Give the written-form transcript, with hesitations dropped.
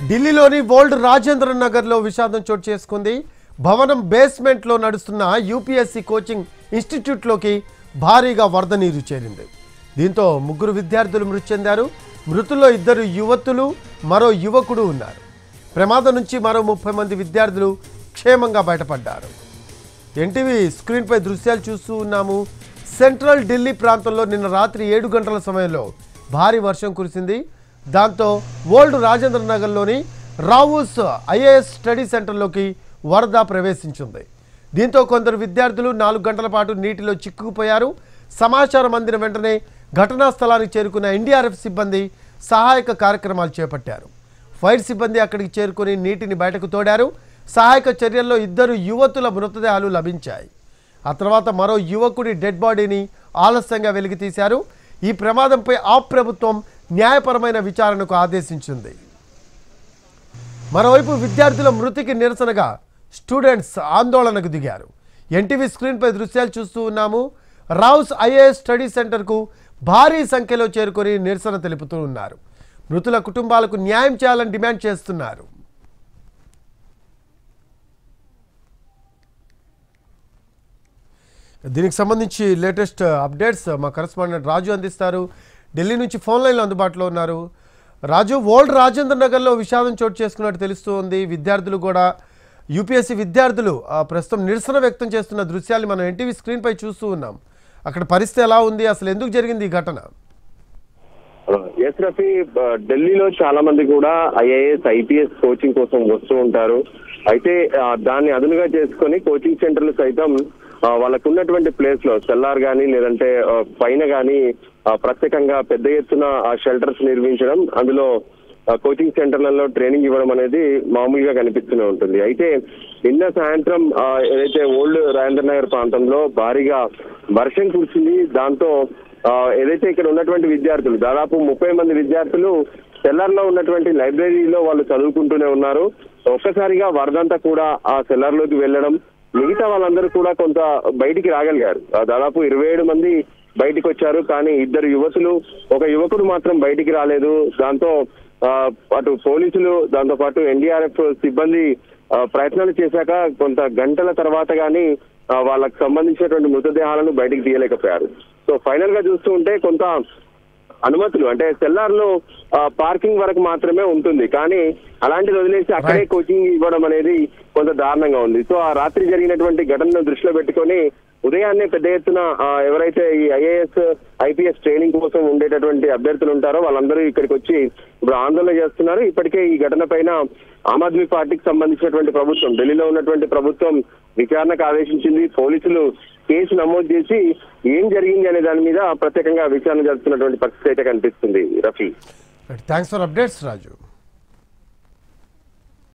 ఢిల్లీలోని ఓల్డ్ రాజేంద్ర నగర్లో విషాదం చోటు చేసుకుంది. భవనం బేస్మెంట్లో నడుస్తున్న యూపీఎస్సీ కోచింగ్ ఇన్స్టిట్యూట్లోకి భారీగా వరద నీరు చేరింది. దీంతో ముగ్గురు విద్యార్థులు మృతి చెందారు. మృతుల్లో 2 యువతులు, మరో యువకుడు ఉన్నారు. ప్రమాదం నుంచి మరో 30 మంది విద్యార్థులు క్షేమంగా బయటపడ్డారు. ఎన్టీవీ స్క్రీన్పై దృశ్యాలు చూస్తూ ఉన్నాము. సెంట్రల్ ఢిల్లీ ప్రాంతంలో నిన్న రాత్రి 7 గంటల సమయంలో భారీ వర్షం కురిసింది. దాంతో ఓల్డ్ రాజేంద్ర నగర్లోని రావూస్ ఐఏఎస్ స్టడీ సెంటర్లోకి వరద ప్రవేశించింది. దీంతో కొందరు విద్యార్థులు 4 గంటల పాటు నీటిలో చిక్కుకుపోయారు. సమాచారం అందిన వెంటనే ఘటనా స్థలానికి చేరుకున్న ఎన్డీఆర్ఎఫ్ సిబ్బంది సహాయక కార్యక్రమాలు చేపట్టారు. ఫైర్ సిబ్బంది అక్కడికి చేరుకుని నీటిని బయటకు తోడారు. సహాయక చర్యల్లో 2 యువతుల మృతదేహాలు లభించాయి. ఆ తర్వాత మరో యువకుడి డెడ్ బాడీని ఆలస్యంగా వెలికితీశారు. ఈ ప్రమాదంపై ఆప్ ప్రభుత్వం న్యాయపరమైన విచారణకు ఆదేశించింది. మరోవైపు విద్యార్థుల మృతికి నిరసనగా స్టూడెంట్స్ ఆందోళనకు దిగారు. ఎన్టీవీ స్క్రీన్పై దృశ్యాలు చూస్తూ ఉన్నాము. రావుస్ ఐఏఎస్ స్టడీ సెంటర్కు భారీ సంఖ్యలో చేరుకొని నిరసన తెలుపుతూ ఉన్నారు. మృతుల కుటుంబాలకు న్యాయం చేయాలని డిమాండ్ చేస్తున్నారు. దీనికి సంబంధించి లేటెస్ట్ అప్డేట్స్ మా కరెస్పాండెంట్ రాజు అందిస్తారు. ఢిల్లీ నుంచి ఫోన్ లైన్లో అందుబాటులో ఉన్నారు. రాజు, ఓల్డ్ రాజేంద్ర నగర్లో విషాదం చోటు చేసుకున్నట్టు తెలుస్తూ ఉంది. విద్యార్థులు కూడా యూపీఎస్సీ విద్యార్థులు ప్రస్తుతం నిరసన వ్యక్తం చేస్తున్న దృశ్యాలు మనం ఎన్టీవీ స్క్రీన్పై చూస్తూ ఉన్నాం. అక్కడ పరిస్థితి ఎలా ఉంది, అసలు ఎందుకు జరిగింది ఈ ఘటన? ఎస్ రఫీ, ఢిల్లీలో చాలా మంది కూడా ఐఏఎస్ ఐపీఎస్ కోచింగ్ కోసం వస్తూ ఉంటారు. అయితే దాన్ని అదునుగా చేసుకొని కోచింగ్ సెంటర్లు సైతం వాళ్ళకు ఉన్నటువంటి ప్లేస్ లో సెల్లార్ గానీ లేదంటే పైన గానీ ప్రత్యేకంగా పెద్ద ఎత్తున షెల్టర్స్ నిర్మించడం, అందులో కోచింగ్ సెంటర్లలో ట్రైనింగ్ ఇవ్వడం అనేది మామూలుగా కనిపిస్తూనే ఉంటుంది. అయితే నిన్న సాయంత్రం ఏదైతే ఓల్డ్ రాజేంద్ర నగర్ ప్రాంతంలో భారీగా వర్షం కురిసింది. దాంతో ఏదైతే ఇక్కడ ఉన్నటువంటి విద్యార్థులు దాదాపు 30 మంది విద్యార్థులు సెల్లార్ లో ఉన్నటువంటి లైబ్రరీలో వాళ్ళు చదువుకుంటూనే ఉన్నారు. ఒక్కసారిగా వరదంతా కూడా ఆ సెల్లార్ లోకి వెళ్ళడం, మిగతా వాళ్ళందరూ కూడా కొంత బయటికి రాగలిగారు. దాదాపు 27 మంది బయటికి వచ్చారు. కానీ 2 యువతులు, ఒక యువకుడు మాత్రం బయటికి రాలేదు. దాంతో అటు పోలీసులు, దాంతో పాటు ఎన్డీఆర్ఎఫ్ సిబ్బంది ప్రయత్నాలు చేశాక కొంత గంటల తర్వాత గానీ వాళ్ళకు సంబంధించినటువంటి మృతదేహాలను బయటికి తీయలేకపోయారు. సో ఫైనల్ గా చూస్తూ ఉంటే కొంత అనుమతులు అంటే సెల్లార్ లో పార్కింగ్ వరకు మాత్రమే ఉంటుంది. కానీ అలాంటిది వదిలేసి అక్కడే కోచింగ్ ఇవ్వడం అనేది కొంత దారుణంగా ఉంది. సో ఆ రాత్రి జరిగినటువంటి ఘటనను దృష్టిలో పెట్టుకొని ఉదయాన్నే పెద్ద ఎత్తున ఎవరైతే ఈ ఐఏఎస్ ఐపీఎస్ ట్రైనింగ్ కోసం ఉండేటటువంటి అభ్యర్థులు ఉంటారో వాళ్ళందరూ ఇక్కడికి వచ్చి ఇప్పుడు ఆందోళన చేస్తున్నారు. ఇప్పటికే ఈ ఘటన పైన ఆమ్ ఆద్మీ పార్టీకి సంబంధించినటువంటి ప్రభుత్వం, ఢిల్లీలో ఉన్నటువంటి ప్రభుత్వం విచారణకు ఆదేశించింది. పోలీసులు కేసు నమోదు చేసి ఏం జరిగింది అనే దాని మీద ప్రత్యేకంగా విచారణ జరుపుతున్నటువంటి పరిస్థితి అయితే కనిపిస్తుంది. Rafi, thanks for updates Raju.